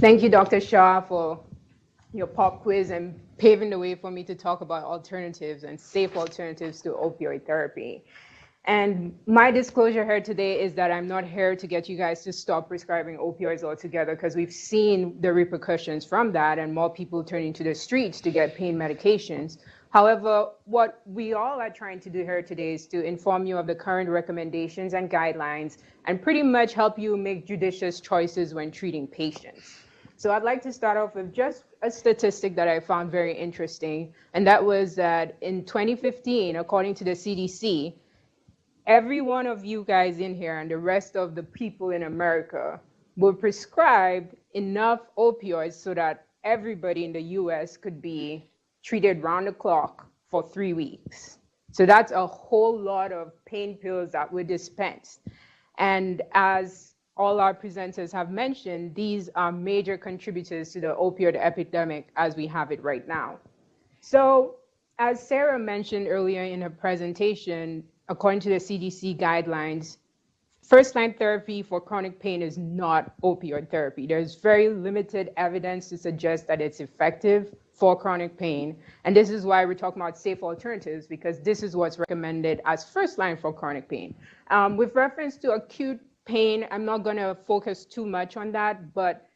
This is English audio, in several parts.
Thank you, Dr. Shah, for your pop quiz and paving the way for me to talk about alternatives and safe alternatives to opioid therapy. And my disclosure here today is that I'm not here to get you guys to stop prescribing opioids altogether, because we've seen the repercussions from that and more people turning to the streets to get pain medications. However, what we all are trying to do here today is to inform you of the current recommendations and guidelines and pretty much help you make judicious choices when treating patients. So I'd like to start off with just a statistic that I found very interesting, and that was that in 2015, according to the CDC, every one of you guys in here and the rest of the people in America were prescribed enough opioids so that everybody in the US could be treated round the clock for 3 weeks. So that's a whole lot of pain pills that were dispensed. And as all our presenters have mentioned, these are major contributors to the opioid epidemic as we have it right now. So as Sarah mentioned earlier in her presentation, according to the CDC guidelines, first-line therapy for chronic pain is not opioid therapy. There's very limited evidence to suggest that it's effective for chronic pain. And this is why we're talking about safe alternatives, because this is what's recommended as first-line for chronic pain. With reference to acute pain, I'm not going to focus too much on that, but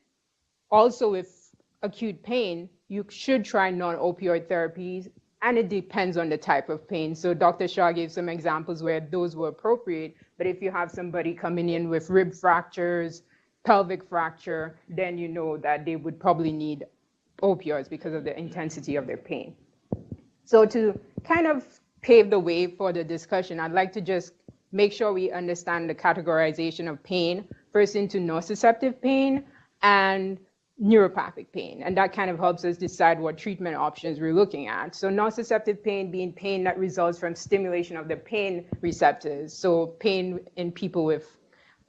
also with acute pain, you should try non-opioid therapies, and it depends on the type of pain. So Dr. Shah gave some examples where those were appropriate, but if you have somebody coming in with rib fractures, pelvic fracture, then you know that they would probably need opioids because of the intensity of their pain. So to kind of pave the way for the discussion, I'd like to just make sure we understand the categorization of pain, first into nociceptive pain and neuropathic pain, and that kind of helps us decide what treatment options we're looking at. So nociceptive pain being pain that results from stimulation of the pain receptors, so pain in people with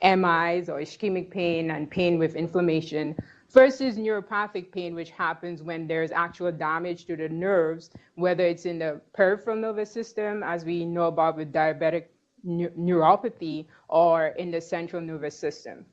MIs or ischemic pain and pain with inflammation, versus neuropathic pain, which happens when there's actual damage to the nerves, whether it's in the peripheral nervous system, as we know about with diabetic neuropathy, or in the central nervous system.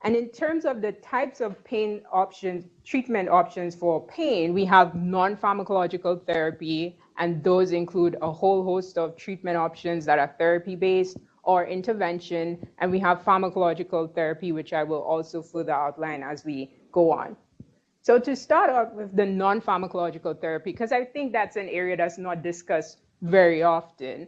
And in terms of the types of pain options, treatment options for pain, we have non-pharmacological therapy, and those include a whole host of treatment options that are therapy-based or intervention, and we have pharmacological therapy, which I will also further outline as we go on. So to start off with the non-pharmacological therapy, because I think that's an area that's not discussed very often.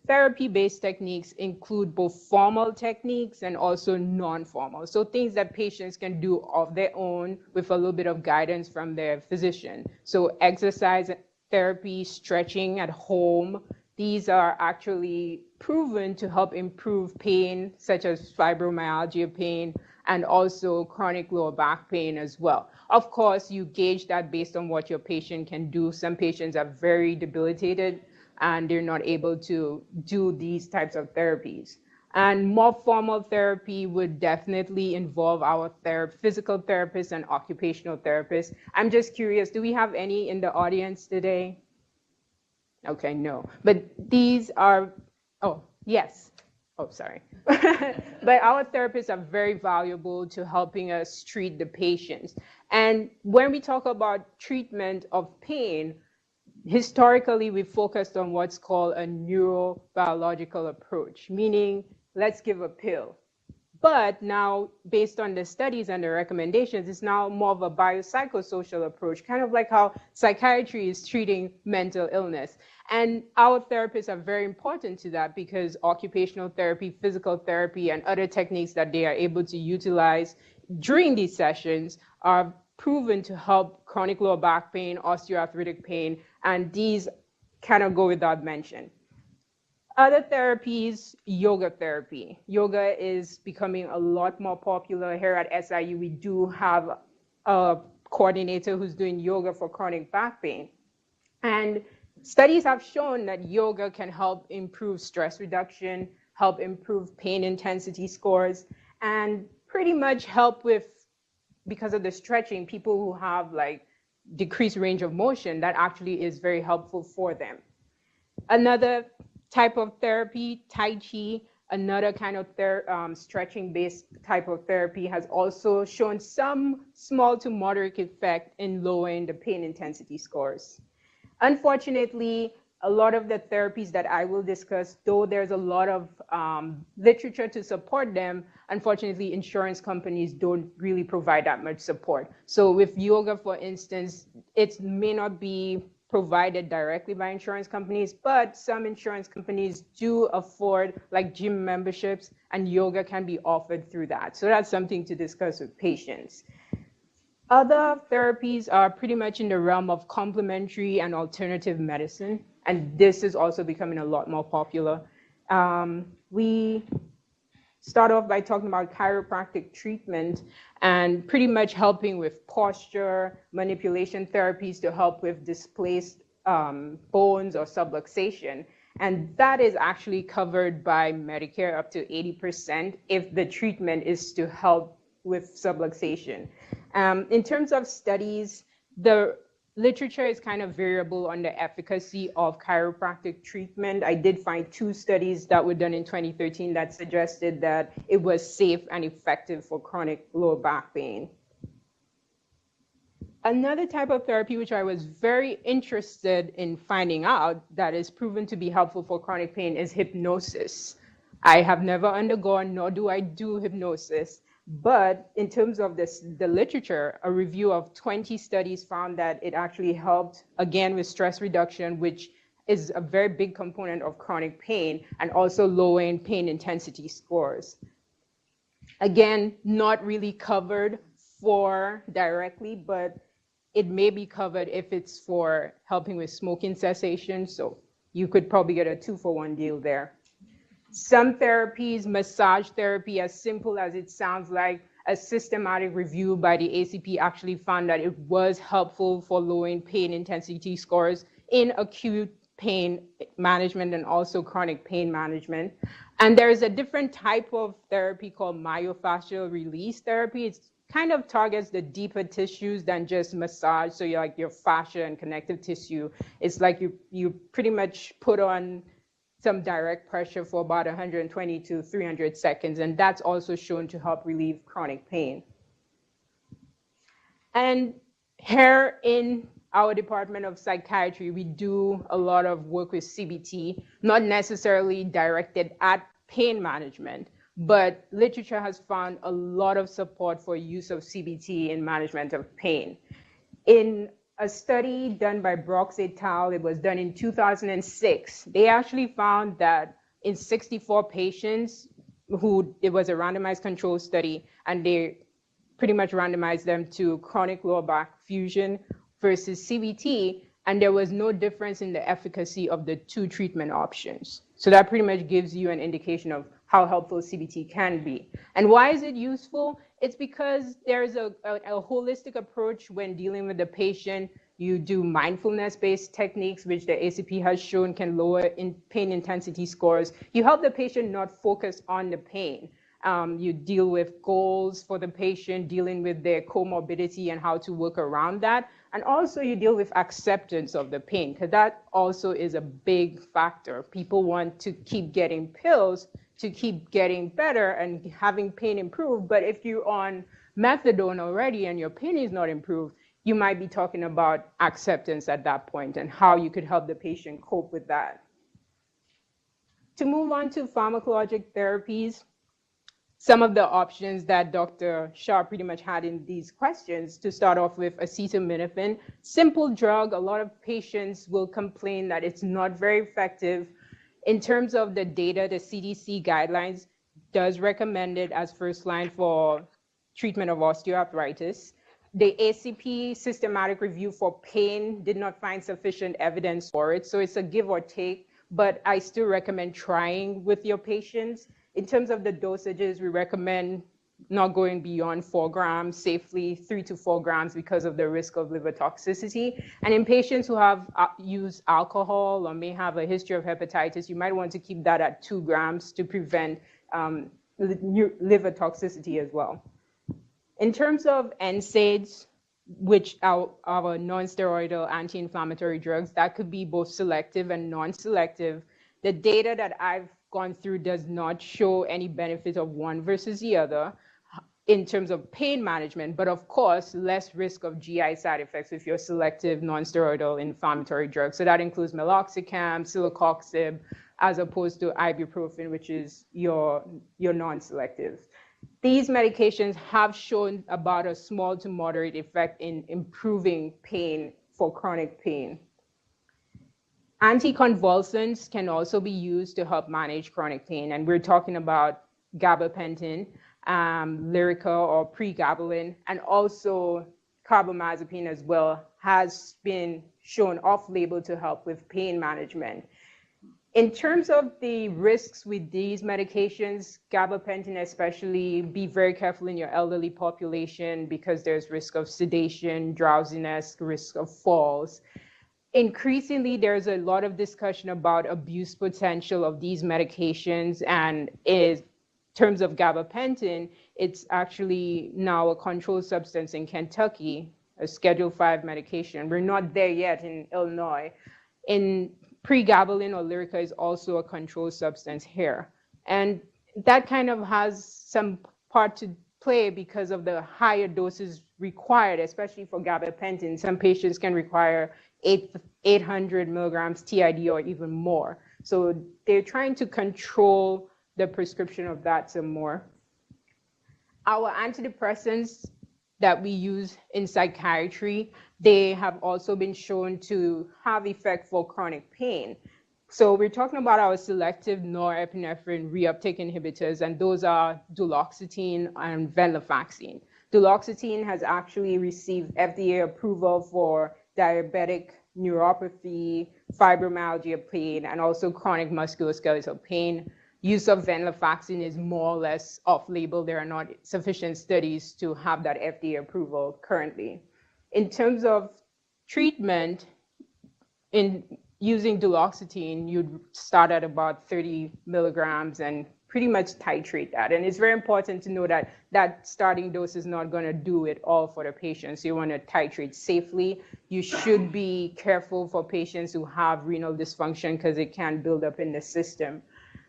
Therapy-based techniques include both formal techniques and also non-formal. So things that patients can do of their own with a little bit of guidance from their physician. So exercise therapy, stretching at home, these are actually proven to help improve pain, such as fibromyalgia pain, and also chronic lower back pain as well. Of course, you gauge that based on what your patient can do. Some patients are very debilitated and they're not able to do these types of therapies. And more formal therapy would definitely involve our physical therapists and occupational therapists. I'm just curious, do we have any in the audience today? Okay, no. But these are, oh, yes. Oh, sorry. But our therapists are very valuable to helping us treat the patients. And when we talk about treatment of pain, historically, we focused on what's called a neurobiological approach, meaning let's give a pill. But now, based on the studies and the recommendations, it's now more of a biopsychosocial approach, kind of like how psychiatry is treating mental illness. And our therapists are very important to that, because occupational therapy, physical therapy, and other techniques that they are able to utilize during these sessions are proven to help chronic lower back pain, osteoarthritic pain, and these kind of go without mention. Other therapies, yoga therapy. Yoga is becoming a lot more popular. Here at SIU, we do have a coordinator who's doing yoga for chronic back pain. And studies have shown that yoga can help improve stress reduction, help improve pain intensity scores, and pretty much help with, because of the stretching, people who have like decreased range of motion, that actually is very helpful for them. Another type of therapy, Tai Chi. another kind of stretching-based type of therapy, has also shown some small to moderate effect in lowering the pain intensity scores. Unfortunately, a lot of the therapies that I will discuss, though there's a lot of literature to support them, unfortunately, insurance companies don't really provide that much support. So with yoga, for instance, it may not be provided directly by insurance companies, but some insurance companies do afford like gym memberships, and yoga can be offered through that. So that's something to discuss with patients. Other therapies are pretty much in the realm of complementary and alternative medicine, and this is also becoming a lot more popular. We start off by talking about chiropractic treatment and pretty much helping with posture, manipulation therapies to help with displaced bones or subluxation. And that is actually covered by Medicare up to 80% if the treatment is to help with subluxation. In terms of studies, the literature is kind of variable on the efficacy of chiropractic treatment. I did find 2 studies that were done in 2013 that suggested that it was safe and effective for chronic lower back pain. Another type of therapy which I was very interested in finding out that is proven to be helpful for chronic pain is hypnosis. I have never undergone, nor do I do hypnosis. But in terms of the literature, a review of 20 studies found that it actually helped, again, with stress reduction, which is a very big component of chronic pain, and also lowering pain intensity scores. Again, not really covered for directly, but it may be covered if it's for helping with smoking cessation. So you could probably get a 2-for-1 deal there. Some therapies, massage therapy, as simple as it sounds like, a systematic review by the ACP actually found that it was helpful for lowering pain intensity scores in acute pain management and also chronic pain management. And there is a different type of therapy called myofascial release therapy. It kind of targets the deeper tissues than just massage. So you're like your fascia and connective tissue. It's like you pretty much put on some direct pressure for about 120 to 300 seconds, and that's also shown to help relieve chronic pain. And here in our Department of Psychiatry, we do a lot of work with CBT, not necessarily directed at pain management, but literature has found a lot of support for use of CBT in management of pain. In a study done by Brox et al., it was done in 2006. They actually found that in 64 patients it was a randomized control study, and they pretty much randomized them to chronic lower back fusion versus CBT, and there was no difference in the efficacy of the 2 treatment options. So that pretty much gives you an indication of how helpful CBT can be. And why is it useful? It's because there's a holistic approach when dealing with the patient. You do mindfulness-based techniques, which the ACP has shown can lower pain intensity scores. You help the patient not focus on the pain. You deal with goals for the patient, dealing with their comorbidity and how to work around that. And also you deal with acceptance of the pain, because that also is a big factor. People want to keep getting pills to keep getting better and having pain improve. But if you're on methadone already and your pain is not improved, you might be talking about acceptance at that point and how you could help the patient cope with that. To move on to pharmacologic therapies, some of the options that Dr. Shah pretty much had in these questions, to start off with acetaminophen, simple drug. A lot of patients will complain that it's not very effective. In terms of the data, the CDC guidelines does recommend it as first line for treatment of osteoarthritis. The ACP systematic review for pain did not find sufficient evidence for it, so it's a give or take, but I still recommend trying with your patients. In terms of the dosages, we recommend not going beyond 4 grams safely, 3 to 4 grams because of the risk of liver toxicity. And in patients who have used alcohol or may have a history of hepatitis, you might want to keep that at 2 grams to prevent liver toxicity as well. In terms of Nsaids, which are our non-steroidal anti-inflammatory drugs, that could be both selective and non-selective. The data that I've gone through does not show any benefit of one versus the other in terms of pain management, but of course, less risk of GI side effects with your selective non-steroidal inflammatory drugs. So that includes meloxicam, celecoxib, as opposed to ibuprofen, which is your non-selective. These medications have shown about a small to moderate effect in improving pain for chronic pain. Anticonvulsants can also be used to help manage chronic pain, and we're talking about gabapentin, Lyrica or pregabalin, and also carbamazepine as well has been shown off-label to help with pain management. In terms of the risks with these medications, gabapentin especially, be very careful in your elderly population because there's risk of sedation, drowsiness, risk of falls. Increasingly, there's a lot of discussion about abuse potential of these medications, and in terms of gabapentin, it's actually now a controlled substance in Kentucky, a Schedule 5 medication. We're not there yet in Illinois. In pregabalin or Lyrica is also a controlled substance here. And that kind of has some part to play because of the higher doses required, especially for gabapentin. Some patients can require 800 milligrams TID or even more. So they're trying to control the prescription of that some more. Our antidepressants that we use in psychiatry, they have also been shown to have effect for chronic pain. So we're talking about our selective norepinephrine reuptake inhibitors, and those are duloxetine and venlafaxine. Duloxetine has actually received FDA approval for diabetic neuropathy, fibromyalgia pain, and also chronic musculoskeletal pain. Use of venlafaxine is more or less off-label. There are not sufficient studies to have that FDA approval currently. In terms of treatment, in using duloxetine, you'd start at about 30 milligrams and pretty much titrate that. And it's very important to know that that starting dose is not going to do it all for the patient. So you want to titrate safely. You should be careful for patients who have renal dysfunction because it can build up in the system.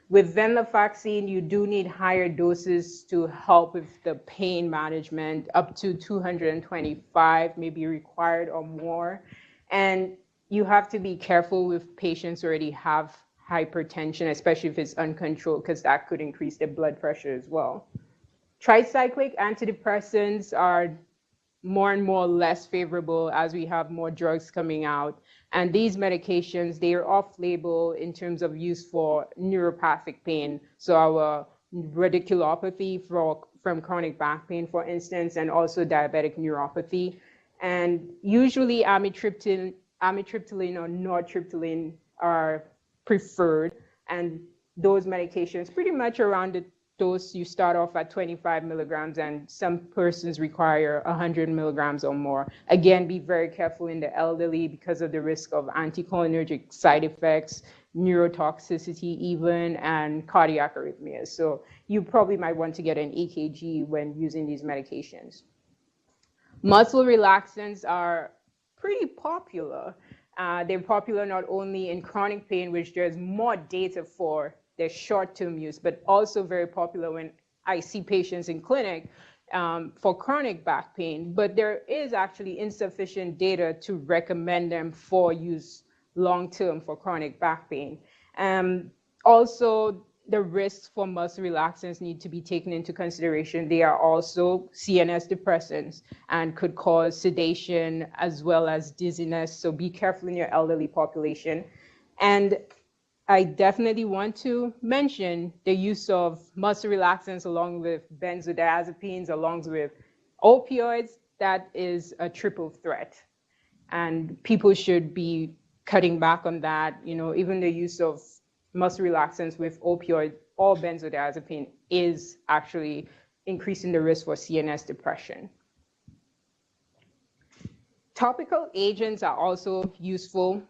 With venlafaxine, you do need higher doses to help with the pain management. Up to 225 may be required or more. And you have to be careful with patients who already have hypertension, especially if it's uncontrolled, because that could increase their blood pressure as well. Tricyclic antidepressants are more and more less favorable as we have more drugs coming out. And these medications, they are off-label in terms of use for neuropathic pain. So our radiculopathy from chronic back pain, for instance, and also diabetic neuropathy. And usually amitriptyline or nortriptyline are preferred. And those medications pretty much around the dose, you start off at 25 milligrams, and some persons require 100 milligrams or more. Again, be very careful in the elderly because of the risk of anticholinergic side effects, neurotoxicity even, and cardiac arrhythmias. So you probably might want to get an EKG when using these medications. Muscle relaxants are pretty popular. They're popular not only in chronic pain, which there's more data for their short-term use, but also very popular when I see patients in clinic for chronic back pain. But there is actually insufficient data to recommend them for use long-term for chronic back pain. Also, the risks for muscle relaxants need to be taken into consideration. They are also CNS depressants and could cause sedation as well as dizziness. So be careful in your elderly population. And I definitely want to mention the use of muscle relaxants along with benzodiazepines, along with opioids. That is a triple threat. And people should be cutting back on that. You know, even the use of muscle relaxants with opioid or benzodiazepine is actually increasing the risk for CNS depression. Topical agents are also useful.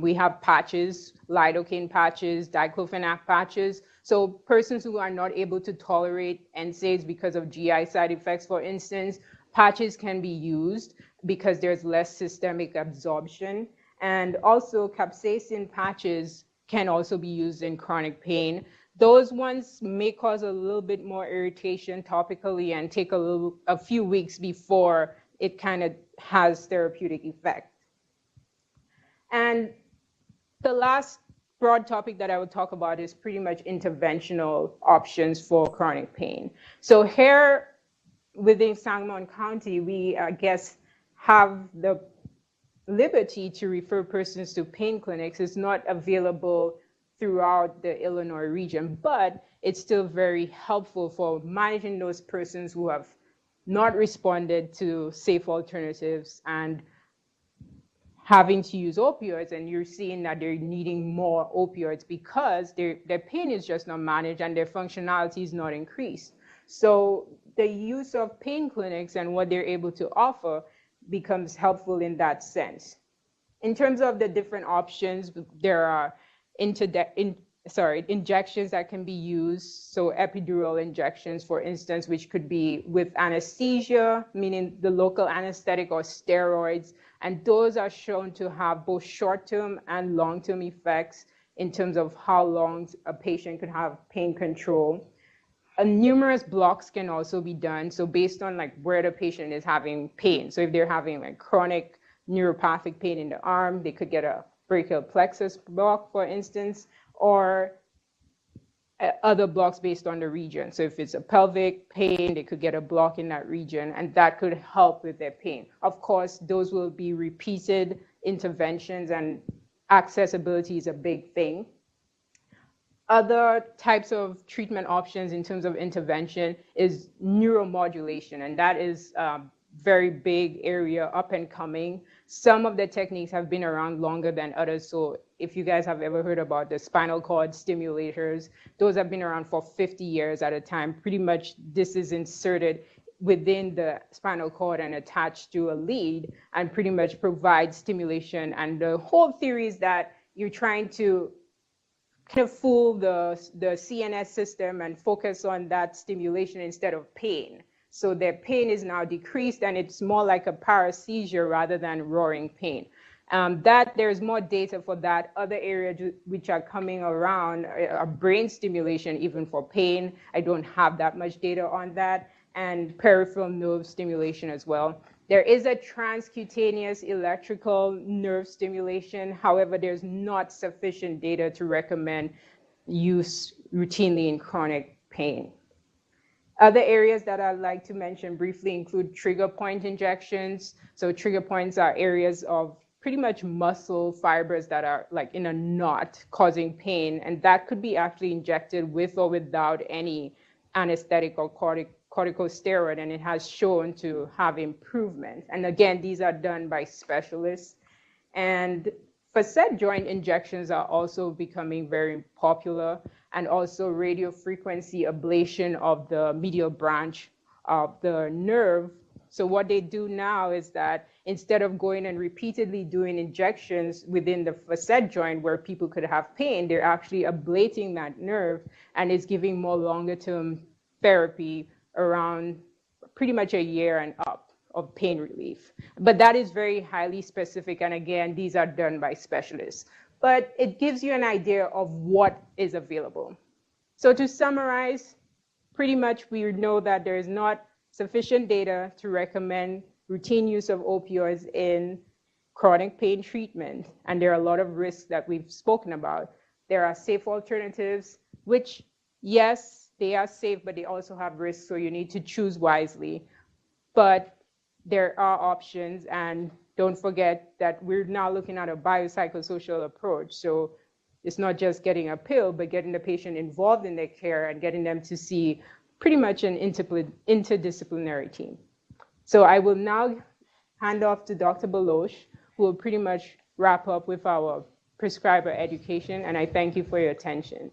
We have patches, lidocaine patches, diclofenac patches. So persons who are not able to tolerate Nsaids because of GI side effects, for instance, patches can be used because there's less systemic absorption. And also capsaicin patches can also be used in chronic pain. Those ones may cause a little bit more irritation topically and take a few weeks before it kind of has therapeutic effect. And the last broad topic that I would talk about is pretty much interventional options for chronic pain. So here within Sangamon County, we, I guess, have the liberty to refer persons to pain clinics. It's not available throughout the Illinois region, but it's still very helpful for managing those persons who have not responded to safe alternatives and having to use opioids, and you're seeing that they're needing more opioids because their pain is just not managed and their functionality is not increased. So the use of pain clinics and what they're able to offer becomes helpful in that sense. In terms of the different options, there are injections that can be used. So epidural injections, for instance, which could be with anesthesia, meaning the local anesthetic, or steroids. And those are shown to have both short-term and long-term effects in terms of how long a patient could have pain control. Numerous blocks can also be done. So based on like where the patient is having pain. So if they're having like chronic neuropathic pain in the arm, they could get a brachial plexus block, for instance, or other blocks based on the region. So if it's a pelvic pain, they could get a block in that region, and that could help with their pain. Of course, those will be repeated interventions, and accessibility is a big thing. Other types of treatment options in terms of intervention is neuromodulation, and that is a very big area, up and coming. Some of the techniques have been around longer than others. So if you guys have ever heard about the spinal cord stimulators, those have been around for 50 years at a time. Pretty much this is inserted within the spinal cord and attached to a lead and pretty much provides stimulation. And the whole theory is that you're trying to kind of fool the CNS system and focus on that stimulation instead of pain. So their pain is now decreased, and it's more like a paresthesia rather than roaring pain. There's more data for that. Other areas which are coming around are brain stimulation, even for pain. I don't have that much data on that, and peripheral nerve stimulation as well. There is a transcutaneous electrical nerve stimulation. However, there's not sufficient data to recommend use routinely in chronic pain. Other areas that I'd like to mention briefly include trigger point injections. So trigger points are areas of pretty much muscle fibers that are like in a knot causing pain, and that could be actually injected with or without any anesthetic or corticosteroid, and it has shown to have improvement. And again, these are done by specialists. And facet joint injections are also becoming very popular, and also radiofrequency ablation of the medial branch of the nerve. So what they do now is that instead of going and repeatedly doing injections within the facet joint where people could have pain, they're actually ablating that nerve, and it's giving more longer-term therapy around pretty much a year and up of pain relief. But that is very highly specific, and again, these are done by specialists. But it gives you an idea of what is available. So to summarize, pretty much we know that there is not sufficient data to recommend routine use of opioids in chronic pain treatment, and there are a lot of risks that we've spoken about. There are safe alternatives, which, yes, they are safe, but they also have risks, so you need to choose wisely. But there are options, and don't forget that we're now looking at a biopsychosocial approach. So it's not just getting a pill, but getting the patient involved in their care and getting them to see pretty much an interdisciplinary team. So I will now hand off to Dr. Baloche, who will pretty much wrap up with our prescriber education, and I thank you for your attention.